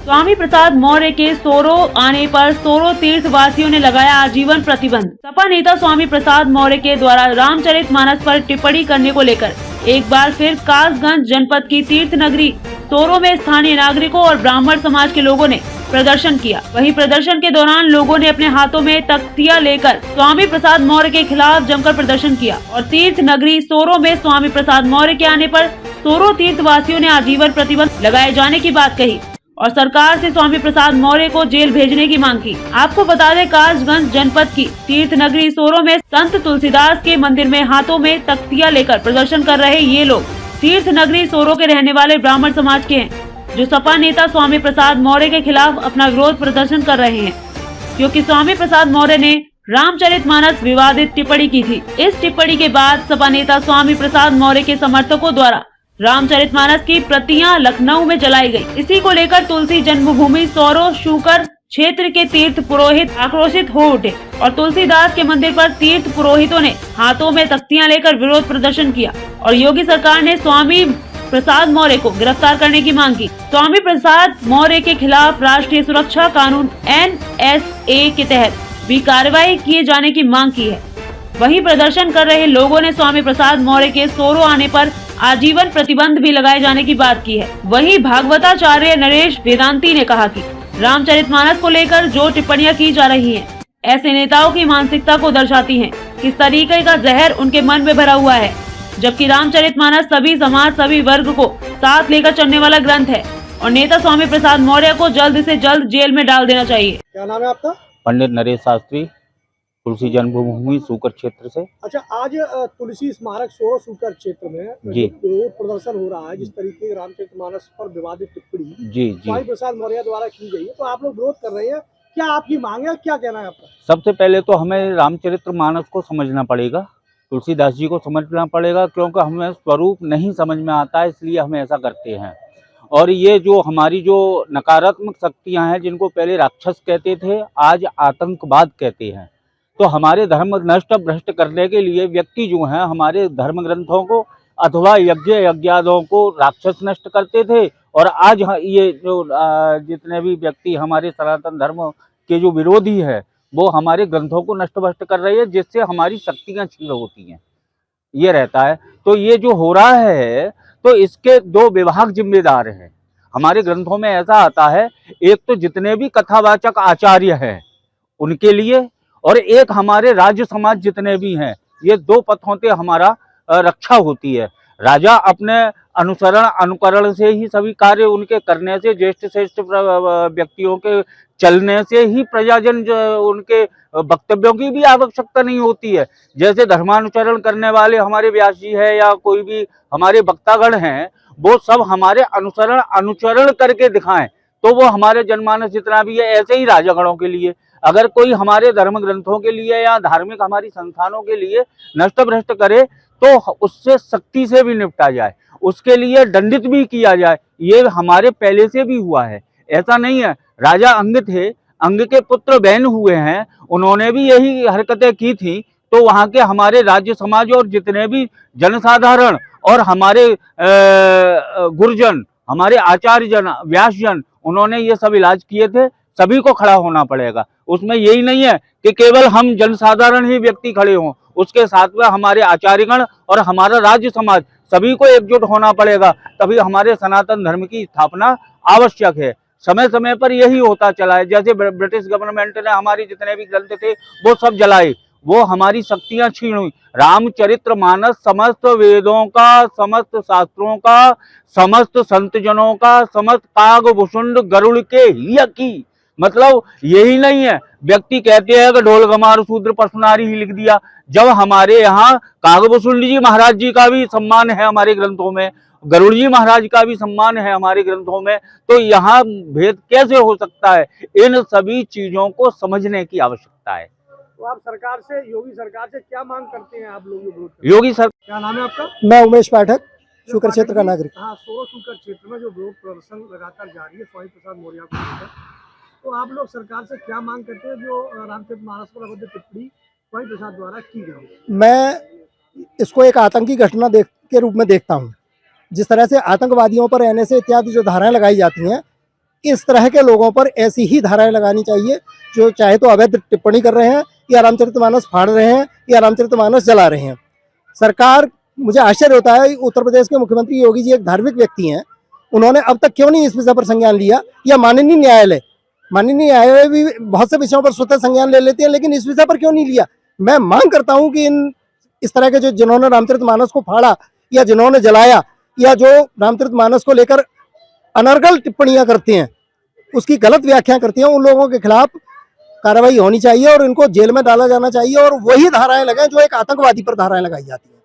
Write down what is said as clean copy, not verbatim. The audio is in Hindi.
स्वामी प्रसाद मौर्य के सोरो आने पर सोरो तीर्थ वासियों ने लगाया आजीवन प्रतिबंध। सपा नेता स्वामी प्रसाद मौर्य के द्वारा रामचरितमानस पर टिप्पणी करने को लेकर एक बार फिर कासगंज जनपद की तीर्थ नगरी सोरो में स्थानीय नागरिकों और ब्राह्मण समाज के लोगों ने प्रदर्शन किया। वहीं प्रदर्शन के दौरान लोगों ने अपने हाथों में तख्तियां लेकर स्वामी प्रसाद मौर्य के खिलाफ जमकर प्रदर्शन किया और तीर्थ नगरी सोरो में स्वामी प्रसाद मौर्य के आने पर सोरो तीर्थ वासियों ने आजीवन प्रतिबंध लगाए जाने की बात कही और सरकार से स्वामी प्रसाद मौर्य को जेल भेजने की मांग की। आपको बता दें, कासगंज जनपद की तीर्थ नगरी सोरो में संत तुलसीदास के मंदिर में हाथों में तख्तियां लेकर प्रदर्शन कर रहे ये लोग तीर्थ नगरी सोरो के रहने वाले ब्राह्मण समाज के हैं, जो सपा नेता स्वामी प्रसाद मौर्य के खिलाफ अपना विरोध प्रदर्शन कर रहे हैं, क्योंकि स्वामी प्रसाद मौर्य ने रामचरितमानस विवादित टिप्पणी की थी। इस टिप्पणी के बाद सपा नेता स्वामी प्रसाद मौर्य के समर्थकों द्वारा रामचरितमानस की प्रतियां लखनऊ में जलाई गई। इसी को लेकर तुलसी जन्मभूमि सोरो शूकर क्षेत्र के तीर्थ पुरोहित आक्रोशित हो उठे और तुलसीदास के मंदिर पर तीर्थ पुरोहितों ने हाथों में तख्तियां लेकर विरोध प्रदर्शन किया और योगी सरकार ने स्वामी प्रसाद मौर्य को गिरफ्तार करने की मांग की। स्वामी प्रसाद मौर्य के खिलाफ राष्ट्रीय सुरक्षा कानून NSA के तहत भी कार्रवाई किए जाने की मांग की है। वहीं प्रदर्शन कर रहे लोगों ने स्वामी प्रसाद मौर्य के सोरो आने पर आजीवन प्रतिबंध भी लगाए जाने की बात की है। वहीं भागवताचार्य नरेश वेदांती ने कहा कि रामचरितमानस को लेकर जो टिप्पणियां की जा रही हैं, ऐसे नेताओं की मानसिकता को दर्शाती हैं। किस तरीके का जहर उनके मन में भरा हुआ है, जबकि रामचरितमानस सभी समाज सभी वर्ग को साथ लेकर चलने वाला ग्रंथ है और नेता स्वामी प्रसाद मौर्य को जल्द से जल्द जेल में डाल देना चाहिए। क्या नाम है आपका? पंडित नरेश शास्त्री, तुलसी जन्मभूमि सूकर क्षेत्र से। अच्छा, आज तुलसी स्मारक सोरो सूकर क्षेत्र में जी जो प्रदर्शन हो रहा है, जिस तरीके रामचरितमानस पर विवादित टिप्पणी जी स्वामी प्रसाद मौर्य द्वारा की गई है, तो आप लोग विरोध कर रहे हैं, क्या आपकी मांग है, क्या कहना है आपका? सबसे पहले तो हमें रामचरितमानस को समझना पड़ेगा, तुलसीदास जी को समझना पड़ेगा, क्योंकि हमें स्वरूप नहीं समझ में आता है, इसलिए हम ऐसा करते हैं। और ये जो हमारी जो नकारात्मक शक्तियां हैं, जिनको पहले राक्षस कहते थे, आज आतंकवाद कहते हैं, तो हमारे धर्म नष्ट भ्रष्ट करने के लिए व्यक्ति जो हैं हमारे धर्म ग्रंथों को अथवा यज्ञ यज्ञादों को राक्षस नष्ट करते थे। और आज ये जो जितने भी व्यक्ति हमारे सनातन धर्म के जो विरोधी है, वो हमारे ग्रंथों को नष्ट भ्रष्ट कर रहे हैं, जिससे हमारी शक्तियाँ क्षीण होती हैं, ये रहता है। तो ये जो हो रहा है, तो इसके दो विभाग जिम्मेदार हैं। हमारे ग्रंथों में ऐसा आता है, एक तो जितने भी कथावाचक आचार्य हैं उनके लिए, और एक हमारे राज्य समाज जितने भी हैं, ये दो पथों से हमारा रक्षा होती है। राजा अपने अनुसरण अनुकरण से ही सभी कार्य उनके करने से, ज्येष्ठ श्रेष्ठ व्यक्तियों के चलने से ही प्रजाजन उनके वक्तव्यों की भी आवश्यकता नहीं होती है। जैसे धर्मानुचरण करने वाले हमारे व्यास जी है या कोई भी हमारे वक्तागण हैं, वो सब हमारे अनुचरण करके दिखाएं, तो वो हमारे जनमानस जितना भी है, ऐसे ही राजागणों के लिए अगर कोई हमारे धर्म ग्रंथों के लिए या धार्मिक हमारी संस्थानों के लिए नष्ट भ्रष्ट करे, तो उससे सख्ती से भी निपटा जाए, उसके लिए दंडित भी किया जाए। ये हमारे पहले से भी हुआ है, ऐसा नहीं है। राजा अंग थे, अंग के पुत्र बैन हुए हैं, उन्होंने भी यही हरकतें की थी, तो वहाँ के हमारे राज्य समाज और जितने भी जनसाधारण और हमारे गुरुजन, हमारे आचार्य जन, व्यास जन, उन्होंने ये सब इलाज किए थे। सभी को खड़ा होना पड़ेगा, उसमें यही नहीं है कि केवल हम जनसाधारण ही व्यक्ति खड़े हों, उसके साथ में हमारे आचार्यगण और हमारा राज्य समाज सभी को एकजुट होना पड़ेगा, तभी हमारे सनातन धर्म की स्थापना आवश्यक है। समय समय पर यही होता चला है, जैसे ब्रिटिश गवर्नमेंट ने हमारे जितने भी ग्रंथ थे वो सब जलाए, वो हमारी शक्तियां छीन हुई। रामचरितमानस समस्त वेदों का, समस्त शास्त्रों का, समस्त संत जनों का, समस्त काग भुसुंड गरुड़ के ही की, मतलब यही नहीं है। व्यक्ति कहते हैं कि ढोल गमार शूद्र पशुनारी ही लिख दिया, जब हमारे यहाँ कागभूषुंड जी महाराज जी का भी सम्मान है हमारे ग्रंथों में, गरुड़ जी महाराज का भी सम्मान है हमारे ग्रंथों में, तो यहाँ भेद कैसे हो सकता है? इन सभी चीजों को समझने की आवश्यकता है। तो आप सरकार से, योगी सरकार से क्या मांग करते हैं आप लोग? योगी सर, क्या नाम है आपका? मैं उमेश पाठक, शूकर क्षेत्र का नागरिक। हाँ, सोरो शूकर क्षेत्र में जो विरोध प्रदर्शन लगातार जारी है स्वामी प्रसाद मौर्य को लेकर, तो आप लोग सरकार से क्या मांग करते हैं जो रामचरितमानस पर अवैध टिप्पणी स्वामी प्रसाद द्वारा की गई? मैं इसको एक आतंकी घटना के रूप में देखता हूँ। जिस तरह से आतंकवादियों पर NSA इत्यादि जो धाराएं लगाई जाती हैं, इस तरह के लोगों पर ऐसी ही धाराएं लगानी चाहिए जो चाहे तो अवैध टिप्पणी कर रहे हैं या रामचरितमानस फाड़ रहे हैं या रामचरितमानस जला रहे हैं। सरकार, मुझे आश्चर्य होता है, उत्तर प्रदेश के मुख्यमंत्री योगी जी एक धार्मिक व्यक्ति हैं, उन्होंने अब तक क्यों नहीं इस विषय पर संज्ञान लिया? या माननीय न्यायालय भी बहुत से विषयों पर स्वतः संज्ञान ले लेते हैं, लेकिन इस विषय पर क्यों नहीं लिया? मैं मांग करता हूं कि इस तरह के जिन्होंने रामचरितमानस को फाड़ा या जिन्होंने जलाया या जो रामचरितमानस को लेकर अनर्गल टिप्पणियां करते हैं, उसकी गलत व्याख्या करते हैं, उन लोगों के खिलाफ कार्रवाई होनी चाहिए और इनको जेल में डाला जाना चाहिए और वही धाराएं लगाएं जो एक आतंकवादी पर धाराएं लगाई जाती हैं।